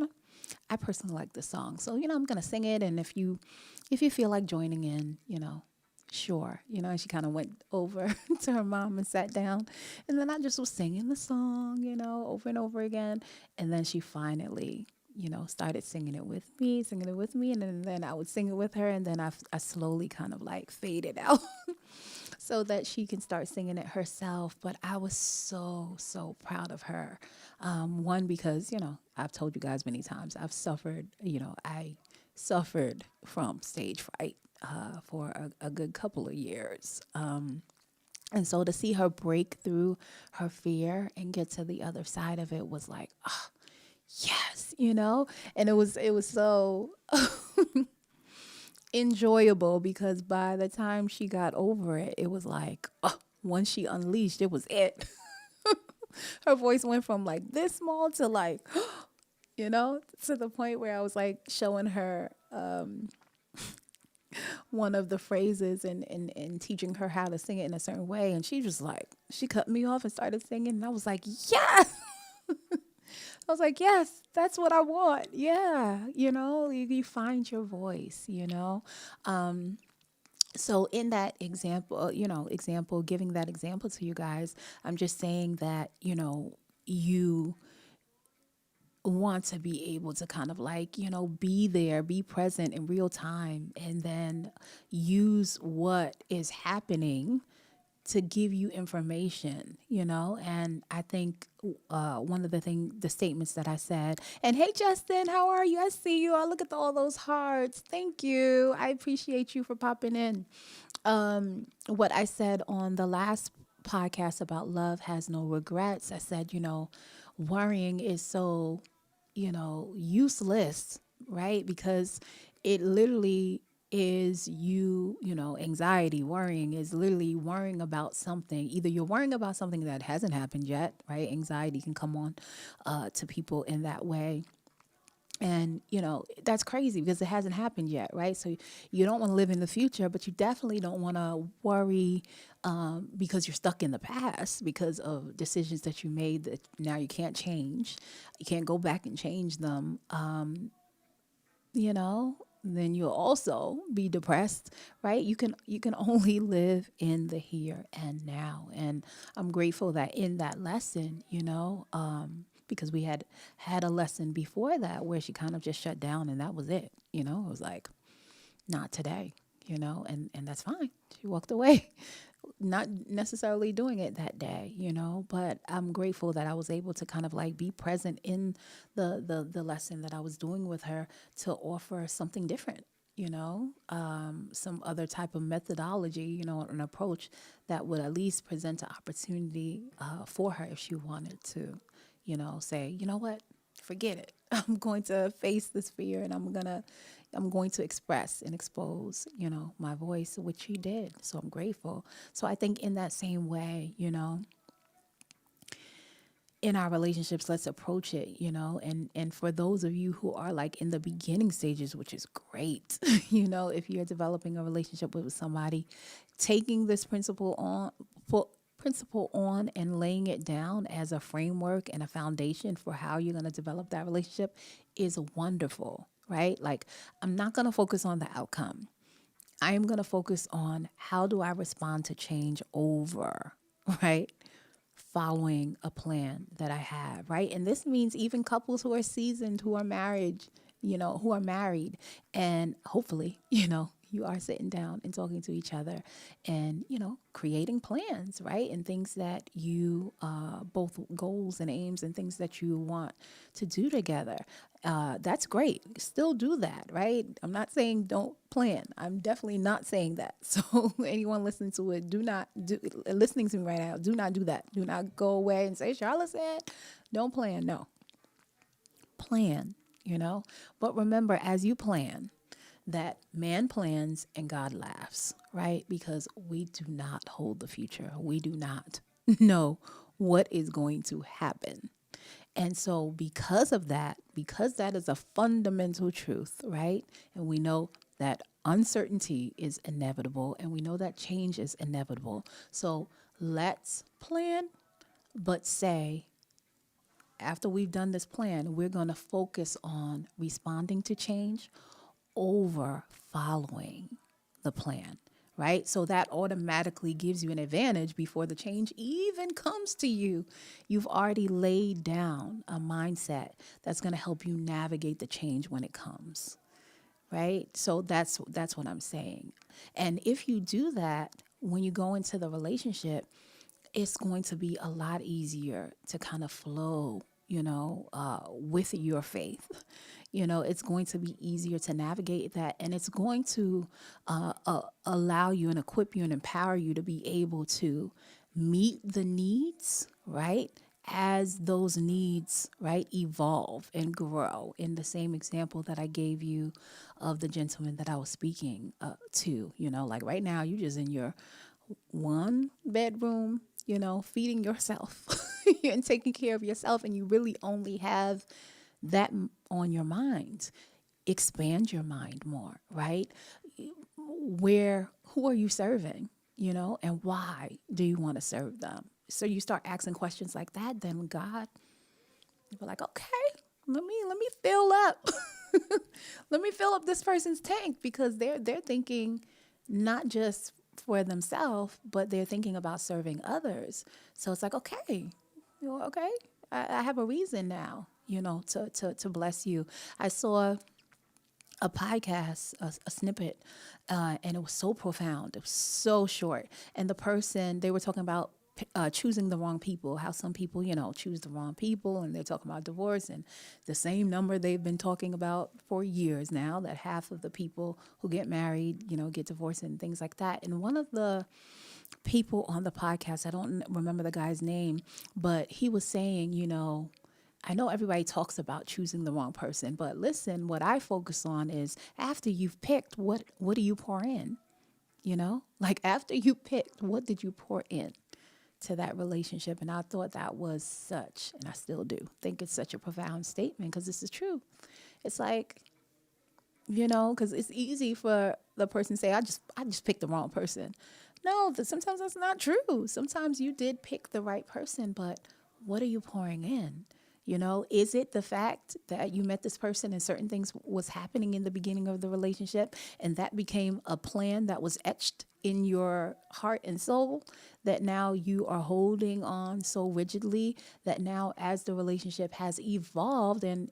I personally like this song. So, I'm going to sing it. And if you feel like joining in, sure. And she kind of went over to her mom and sat down. And then I just was singing the song, over and over again. And then she finally, started singing it with me. And then I would sing it with her. And then I slowly kind of like faded out so that she can start singing it herself. But I was so, so proud of her. One, because, I've told you guys many times, I suffered from stage fright for a good couple of years. And so to see her break through her fear and get to the other side of it was like, oh, yes, and it was so enjoyable, because by the time she got over it, it was like, oh, once she unleashed, it was it. Her voice went from like this small to like, to the point where I was like showing her one of the phrases and teaching her how to sing it in a certain way. And she was like, she cut me off and started singing. And I was like, yes. I was like, yes, that's what I want. Yeah. You find your voice, So in that example, giving that example to you guys, I'm just saying that, you want to be able to kind of like, be there, be present in real time, and then use what is happening to give you information, and I think one of the statements that I said, and hey, Justin, how are you? I see you. I look at all those hearts. Thank you. I appreciate you for popping in. What I said on the last podcast about love has no regrets, I said, worrying is so, useless, right? Because it literally is anxiety, worrying is literally worrying about something. Either you're worrying about something that hasn't happened yet, right? Anxiety can come on to people in that way. And, that's crazy because it hasn't happened yet, right? So you don't want to live in the future, but you definitely don't want to worry because you're stuck in the past because of decisions that you made that now you can't change. You can't go back and change them. Then you'll also be depressed, right? You can only live in the here and now. And I'm grateful that in that lesson, because we had a lesson before that where she kind of just shut down and that was it. It was like, not today, and that's fine. She walked away. Not necessarily doing it that day, but I'm grateful that I was able to kind of like be present in the lesson that I was doing with her to offer something different, some other type of methodology, an approach that would at least present an opportunity for her if she wanted to, say, you know what, forget it. I'm going to face this fear and I'm going to express and expose, my voice, which she did. So I'm grateful. So I think in that same way, in our relationships, let's approach it, and for those of you who are like in the beginning stages, which is great, if you're developing a relationship with somebody, taking this principle on and laying it down as a framework and a foundation for how you're going to develop that relationship is wonderful, right? Like, I'm not going to focus on the outcome. I am going to focus on how do I respond to change over, right? Following a plan that I have, right? And this means even couples who are seasoned, who are married, and hopefully, you are sitting down and talking to each other and, creating plans, right? And things that you, both goals and aims and things that you want to do together. That's great. Still do that, right? I'm not saying don't plan. I'm definitely not saying that. So anyone listening to it, listening to me right now, do not do that. Do not go away and say, Charlotte said, don't plan. No, plan, but remember as you plan that man plans and God laughs, right? Because we do not hold the future. We do not know what is going to happen. And so because of that, because that is a fundamental truth, right? And we know that uncertainty is inevitable and we know that change is inevitable. So let's plan, but say, after we've done this plan, we're going to focus on responding to change over following the plan, right? So that automatically gives you an advantage before the change even comes to you. You've already laid down a mindset that's going to help you navigate the change when it comes, right? So that's what I'm saying. And if you do that, when you go into the relationship, it's going to be a lot easier to kind of flow, with your faith. It's going to be easier to navigate that. And it's going to allow you and equip you and empower you to be able to meet the needs, right? As those needs, right, evolve and grow. In the same example that I gave you of the gentleman that I was speaking to, like right now, you're just in your one bedroom, feeding yourself and taking care of yourself. And you really only have that on your mind. Expand your mind more, right? Who are you serving, and why do you want to serve them? So you start asking questions like that, then God, you're like, okay, let me fill up. Let me fill up this person's tank because they're thinking not just for themselves, but they're thinking about serving others. So it's like, okay, okay, I have a reason now, to bless you. I saw a podcast, a snippet, and it was so profound. It was so short. And the person, they were talking about choosing the wrong people, how some people, choose the wrong people, and they're talking about divorce, and the same number they've been talking about for years now, that half of the people who get married, get divorced and things like that. And one of the people on the podcast, I don't remember the guy's name, but he was saying, I know everybody talks about choosing the wrong person, but listen, what I focus on is after you've picked, what do you pour in? You know, like after you picked, what did you pour in to that relationship? And I thought that was such, and I still do think it's such a profound statement because this is true. It's like, because it's easy for the person to say, I just picked the wrong person. No, sometimes that's not true. Sometimes you did pick the right person, but what are you pouring in? Is it the fact that you met this person and certain things was happening in the beginning of the relationship and that became a plan that was etched in your heart and soul that now you are holding on so rigidly that now as the relationship has evolved and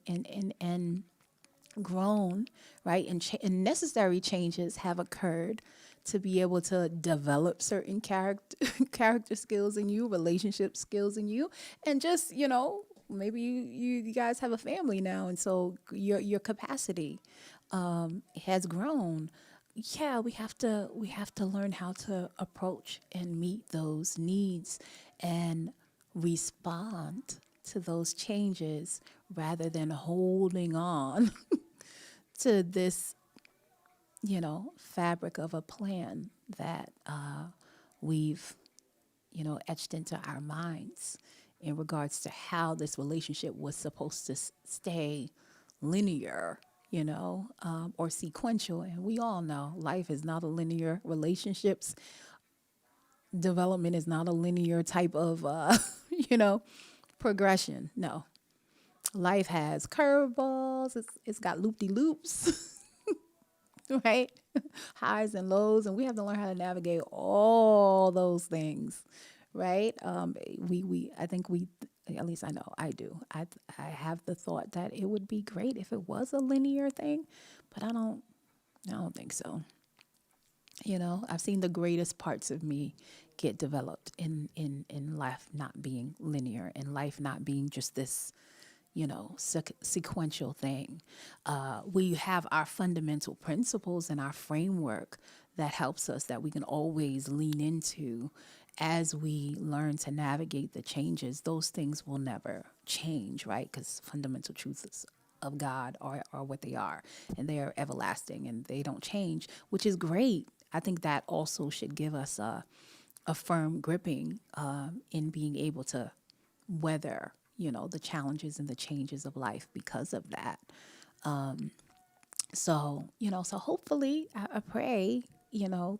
grown, right? And necessary changes have occurred to be able to develop certain character skills in you, relationship skills in you, and just, maybe you guys have a family now, and so your capacity has grown. Yeah, we have to learn how to approach and meet those needs and respond to those changes rather than holding on to this, fabric of a plan that we've, etched into our minds in regards to how this relationship was supposed to stay linear, or sequential. And we all know life is not a linear. Relationships development is not a linear type of, progression. No, life has curveballs. It's got loop-de-loops. Right? Highs and lows, and we have to learn how to navigate all those things, right? I think at least I know I do. I have the thought that it would be great if it was a linear thing, but I don't think so. I've seen the greatest parts of me get developed in life not being linear, in life not being just this sequential thing. We have our fundamental principles and our framework that helps us, that we can always lean into as we learn to navigate the changes. Those things will never change, right? Because fundamental truths of God are what they are, and they are everlasting and they don't change, which is great. I think that also should give us a firm gripping in being able to weather, the challenges and the changes of life because of that. So hopefully I pray,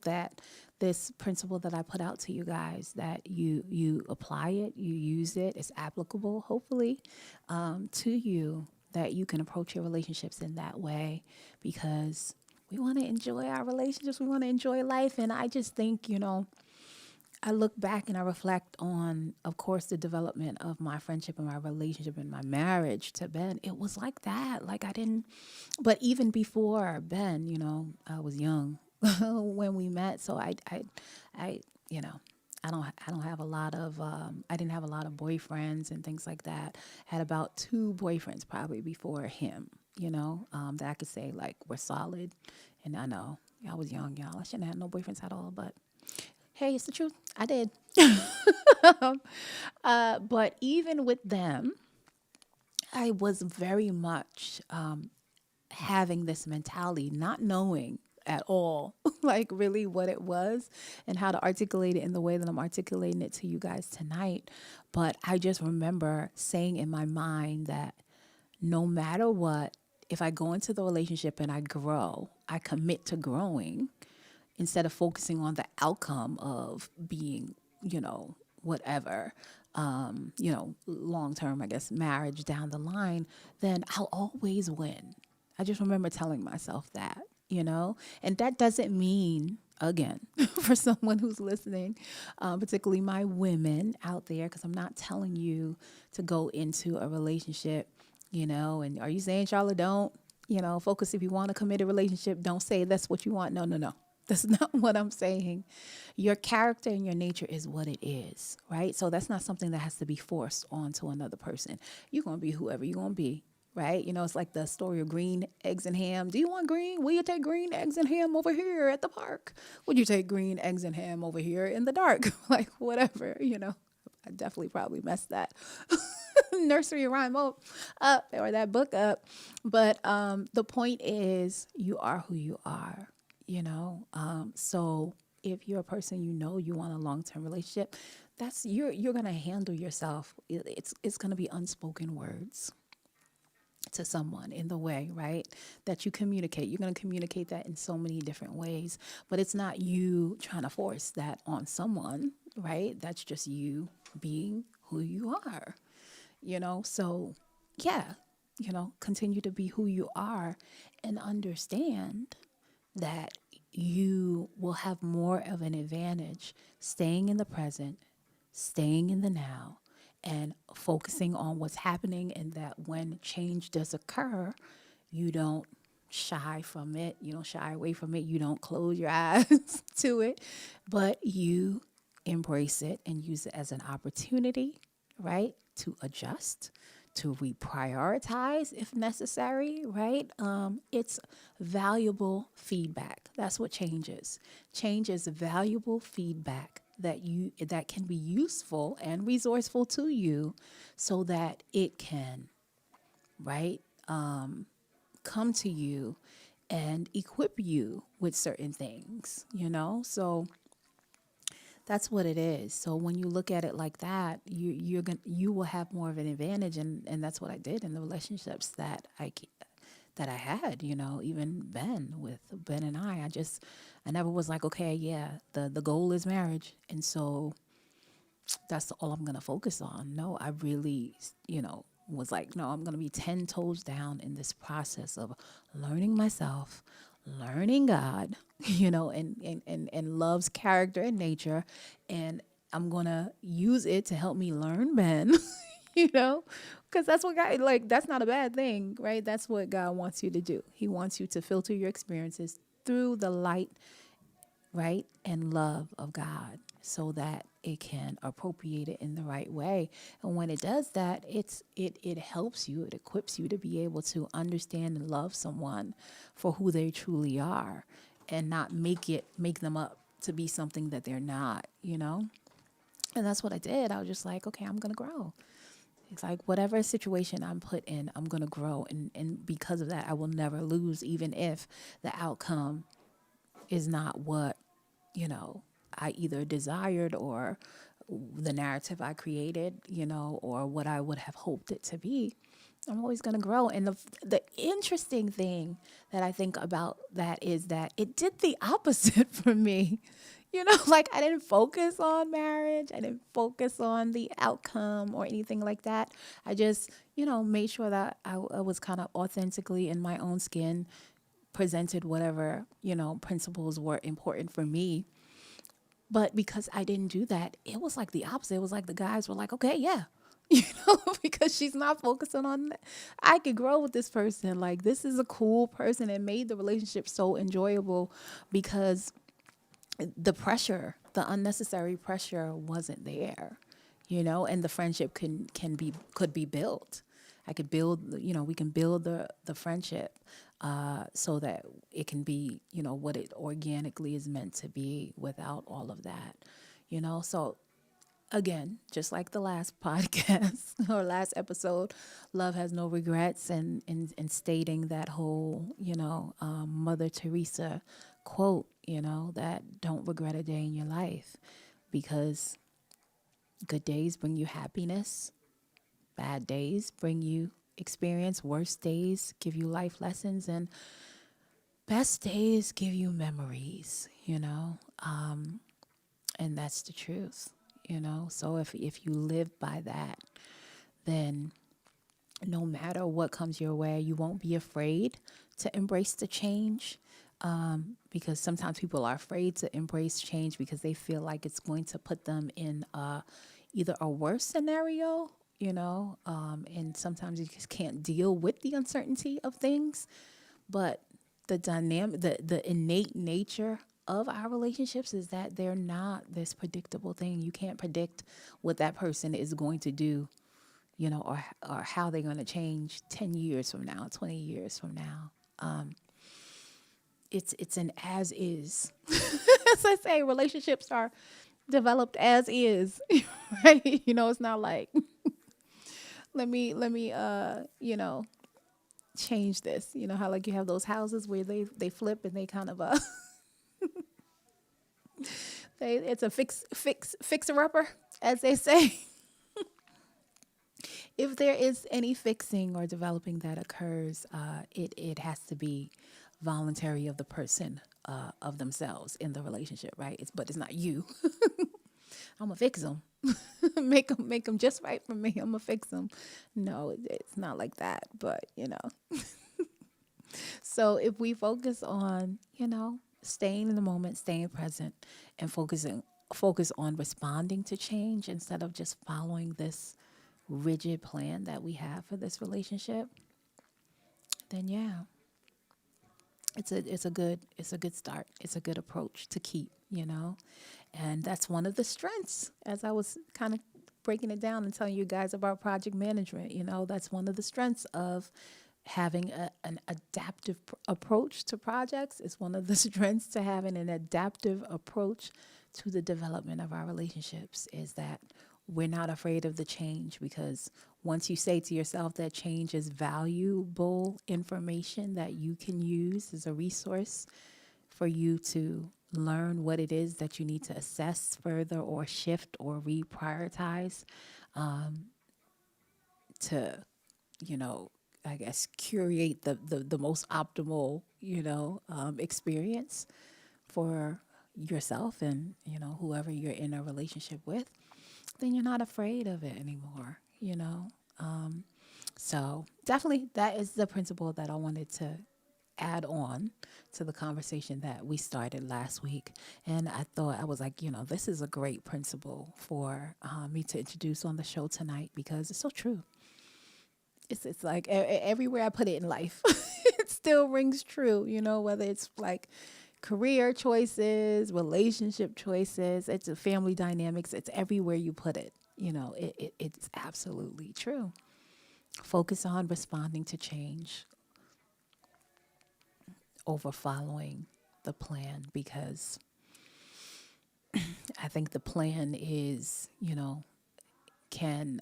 that this principle that I put out to you guys, that you apply it, you use it, it's applicable, hopefully, to you, that you can approach your relationships in that way, because we want to enjoy our relationships. We want to enjoy life. And I just think, I look back and I reflect on, of course, the development of my friendship and my relationship and my marriage to Ben. It was like that. Like but even before Ben, I was young when we met. So I, I don't have a lot of, I didn't have a lot of boyfriends and things like that. Had about 2 boyfriends probably before him, that I could say like were solid. And I know I was young, y'all. I shouldn't have no boyfriends at all, but hey, it's the truth. I did. But even with them, I was very much having this mentality, not knowing at all, like really what it was and how to articulate it in the way that I'm articulating it to you guys tonight. But I just remember saying in my mind that no matter what, if I go into the relationship and I grow, I commit to growing instead of focusing on the outcome of being, whatever, long term, I guess, marriage down the line, then I'll always win. I just remember telling myself that, and that doesn't mean, again, for someone who's listening, particularly my women out there, because I'm not telling you to go into a relationship, and are you saying, Charlotte, don't, focus if you want a committed relationship, don't say that's what you want. No. That's not what I'm saying. Your character and your nature is what it is, right? So that's not something that has to be forced onto another person. You're going to be whoever you're going to be, right? It's like the story of green eggs and ham. Do you want green? Will you take green eggs and ham over here at the park? Would you take green eggs and ham over here in the dark? Like whatever, I definitely probably messed that nursery rhyme up, or that book up. But the point is, you are who you are, you know. So if you're a person you want a long term relationship, that's you're gonna handle yourself. It's gonna be unspoken words to someone in the way, right? That you communicate. You're going to communicate that in so many different ways, but it's not you trying to force that on someone, right? That's just you being who you are, you know? So, yeah, continue to be who you are and understand that you will have more of an advantage staying in the present, staying in the now, and focusing on what's happening, and that when change does occur, you don't shy from it, you don't shy away from it, you don't close your eyes to it, but you embrace it and use it as an opportunity, right, to adjust, to reprioritize if necessary, right? It's valuable feedback. That's what change is. Change is valuable feedback that can be useful and resourceful to you, so that it can, right, come to you and equip you with certain things, So that's what it is. So when you look at it like that, you will have more of an advantage, and that's what I did in the relationships that I had. Even with Ben and I never was like, okay, yeah, the goal is marriage, and so that's all I'm gonna focus on. No, I really, was like, no, I'm gonna be 10 toes down in this process of learning myself, learning God, and love's character and nature. And I'm gonna use it to help me learn Ben, you know, because that's what God, like, that's not a bad thing, right? That's what God wants you to do. He wants you to filter your experiences through the light, right, and love of God, so that it can appropriate it in the right way. And when it does that, it helps you, it equips you to be able to understand and love someone for who they truly are, and not make them up to be something that they're not. And that's what I did. I was just like, okay, I'm gonna grow. It's like whatever situation I'm put in, I'm gonna grow, and because of that, I will never lose, even if the outcome is not what, I either desired, or the narrative I created, or what I would have hoped it to be. I'm always going to grow. And the interesting thing that I think about that is that it did the opposite for me. Like, I didn't focus on marriage. I didn't focus on the outcome or anything like that. I just, made sure that I was kind of authentically in my own skin, presented whatever, principles were important for me. But because I didn't do that, it was like the opposite. It was like the guys were like, okay, yeah, because she's not focusing on that. I could grow with this person. Like, this is a cool person. It made the relationship so enjoyable because the pressure, the unnecessary pressure wasn't there, and the friendship could be built. I could build, we can build the friendship so that it can be, what it organically is meant to be without all of that, So again, just like the last podcast or last episode, love has no regrets, and stating that whole, Mother Teresa quote, that don't regret a day in your life, because good days bring you happiness. Bad days bring you experience. Worst days give you life lessons, and best days give you memories, and that's the truth, So if you live by that, then no matter what comes your way, you won't be afraid to embrace the change. Because sometimes people are afraid to embrace change because they feel like it's going to put them in either a worse scenario, and sometimes you just can't deal with the uncertainty of things. But the innate nature of our relationships is that they're not this predictable thing. You can't predict what that person is going to do, or how they're going to change 10 years from now, 20 years from now. It's an as is. As I say, relationships are developed as is, right? It's not like let me change this. You know how like you have those houses where they flip and they kind of it's a fixer upper, as they say. If there is any fixing or developing that occurs, it has to be voluntary of the person, of themselves in the relationship, right? But it's not you. I'm gonna fix them, make them just right for me. I'm gonna fix them. No, it's not like that. But so if we focus on staying in the moment, staying present, and focus on responding to change instead of just following this rigid plan that we have for this relationship, then yeah, it's a good start. It's a good approach to keep. And that's one of the strengths, as I was kind of breaking it down and telling you guys about project management. That's one of the strengths of having an adaptive approach to projects. It's one of the strengths to having an adaptive approach to the development of our relationships, is that we're not afraid of the change, because once you say to yourself that change is valuable information that you can use as a resource for you to learn what it is that you need to assess further or shift or reprioritize, to, you know, I guess curate the most optimal, experience for yourself and, whoever you're in a relationship with, then you're not afraid of it anymore. So definitely that is the principle that I wanted to add on to the conversation that we started last week. And I thought, I was like, this is a great principle for me to introduce on the show tonight, because it's so true. It's like everywhere I put it in life, it still rings true, whether it's like career choices, relationship choices, it's a family dynamics, it's everywhere you put it. It's absolutely true. Focus on responding to change over following the plan, because I think the plan is, can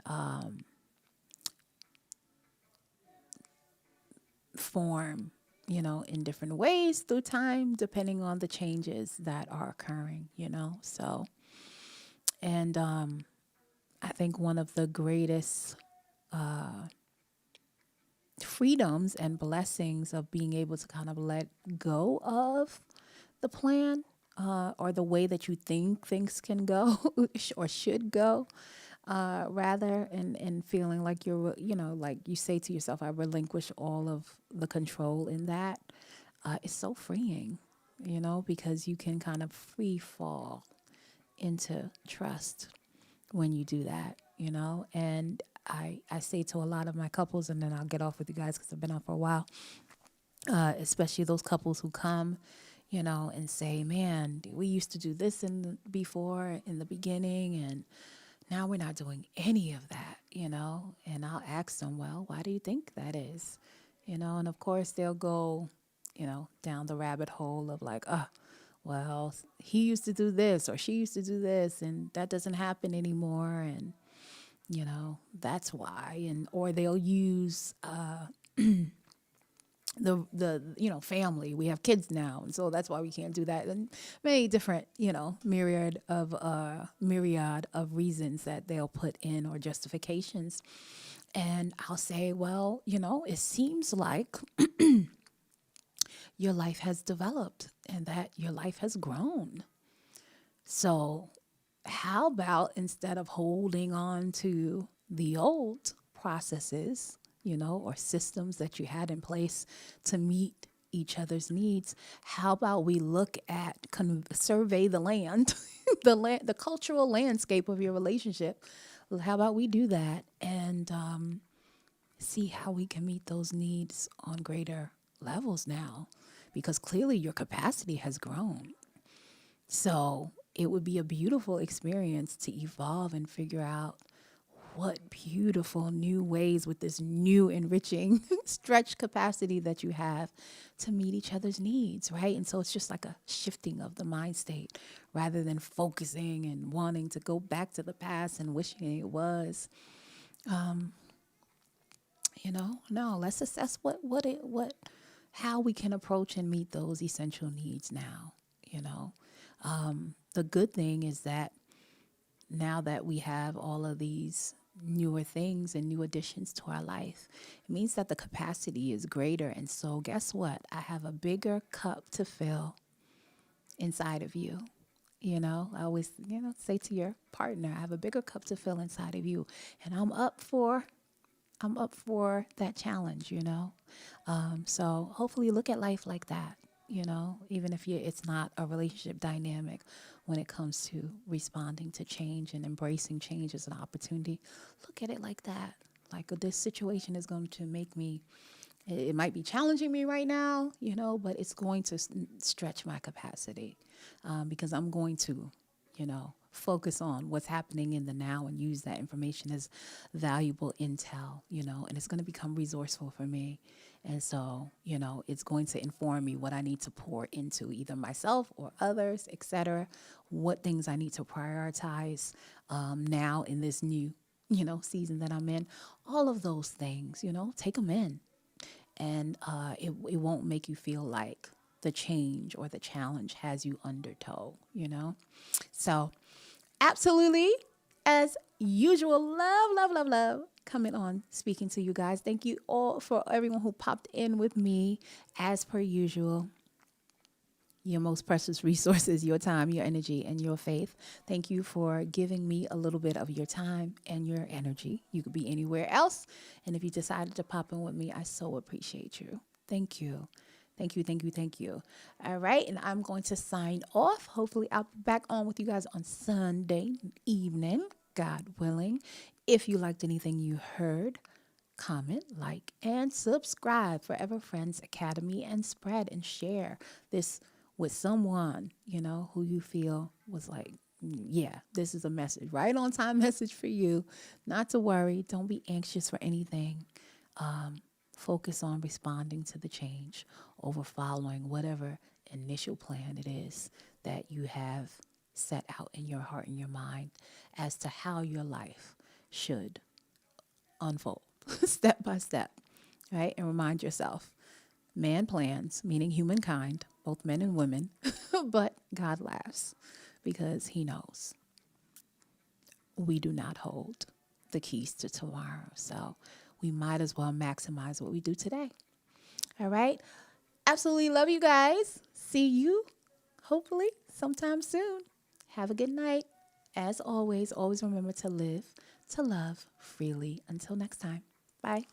form, in different ways through time, depending on the changes that are occurring. So, and I think one of the greatest freedoms and blessings of being able to kind of let go of the plan, or the way that you think things can go or should go, rather, and feeling like like you say to yourself, I relinquish all of the control in that. It's so freeing, because you can kind of free fall into trust when you do that. And I say to a lot of my couples, and then I'll get off with you guys because I've been on for a while, especially those couples who come, and say, man, we used to do this before in the beginning, and now we're not doing any of that, and I'll ask them, well, why do you think that is? And of course they'll go, down the rabbit hole of like, well, he used to do this or she used to do this, and that doesn't happen anymore. And, that's why. And, or they'll use, the family, we have kids now, and so that's why we can't do that, and many different myriad of reasons that they'll put in, or justifications. And I'll say, well, it seems like your life has developed and that your life has grown. So how about, instead of holding on to the old processes, or systems that you had in place to meet each other's needs, how about we look at, survey the land, the cultural landscape of your relationship? How about we do that and see how we can meet those needs on greater levels now? Because clearly your capacity has grown. So it would be a beautiful experience to evolve and figure out what beautiful new ways with this new enriching stretch capacity that you have to meet each other's needs, right? And so it's just like a shifting of the mind state rather than focusing and wanting to go back to the past and wishing it was. No, let's assess how we can approach and meet those essential needs now. You know, the good thing is that now that we have all of these newer things and new additions to our life, it means that the capacity is greater. And so, guess what? I have a bigger cup to fill inside of you. I always, say to your partner, I have a bigger cup to fill inside of you, and I'm up for that challenge. So hopefully look at life like that, even if it's not a relationship dynamic when it comes to responding to change and embracing change as an opportunity. Look at it like that. Like this situation is going to make me, it might be challenging me right now, but it's going to stretch my capacity because I'm going to, focus on what's happening in the now and use that information as valuable intel, and it's going to become resourceful for me. And so, it's going to inform me what I need to pour into either myself or others, etc. What things I need to prioritize now in this new, season that I'm in. All of those things, take them in. And it won't make you feel like the change or the challenge has you undertow, So absolutely, as usual, love coming on, speaking to you guys. Thank you all for everyone who popped in with me. As per usual, your most precious resources, your time, your energy, and your faith. Thank you for giving me a little bit of your time and your energy. You could be anywhere else. And if you decided to pop in with me, I so appreciate you. Thank you. Thank you, thank you, thank you. All right, and I'm going to sign off. Hopefully, I'll be back on with you guys on Sunday evening, God willing. If you liked anything you heard, comment, like, and subscribe. Forever Friends Academy, and spread and share this with someone, who you feel was like, yeah, this is a message, right on time message for you. Not to worry. Don't be anxious for anything. Focus on responding to the change over following whatever initial plan it is that you have set out in your heart and your mind as to how your life should unfold step by step, right? And remind yourself, man plans, meaning humankind, both men and women, but God laughs because he knows we do not hold the keys to tomorrow. So we might as well maximize what we do today. All right. Absolutely love you guys. See you hopefully sometime soon. Have a good night. As always remember to live, to love freely. Until next time. Bye.